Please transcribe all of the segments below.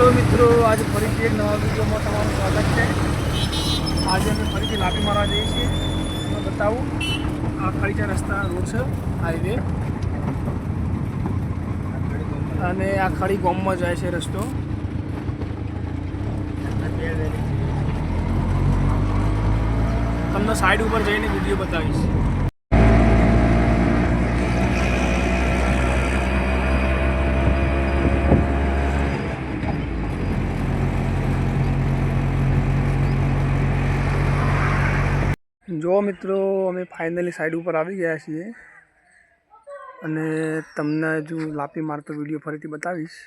Hello मित्रों, आज फरीथी एक नवा वीडियो में तमाम स्वागत है। आज अमे फरीथी लापी मारवा जईए छीए। मैं बताऊँ आ खाड़ीचा रस्ता रोड है हाईवे अने आ खाड़ी गाम में जाए छे रस्तो। तमने साइड पर जईने वीडियो बतावीश। जो मित्रों अमे फाइनली साइड पर आई गया छीए अने तमने जो लापी मारतो वीडियो फरीथी बतावीश।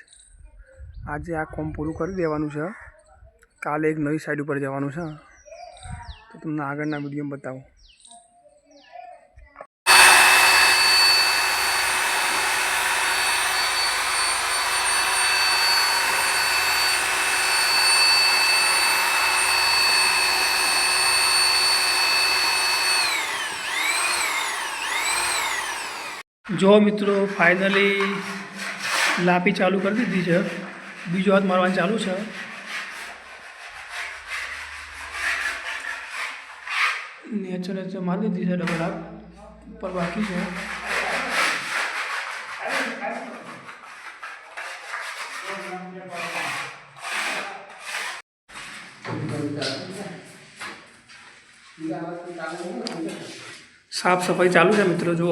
आज आ काम पूरुं करी देवानुं छे, काले एक नवी साइड पर जवानुं छे, तो तमने आगळना वीडियो में बतावुं। जो मित्रों फाइनली लापी चालू कर दी है, बीजो हाथ मारवा चालू है। नेचर मार दी है, डबल हाथ पर बाकी है। साफ सफाई चालू है मित्रों। जो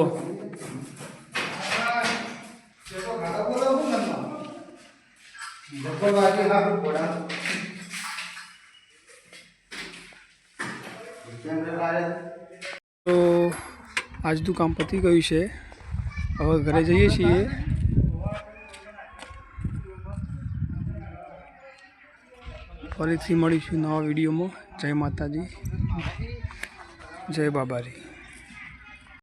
तो आज तो काम पती गयु है, हवे घरे जईए छीए। फरीथी मळीशुं नवा विडियो में। जय माताजी, जय बाबारी।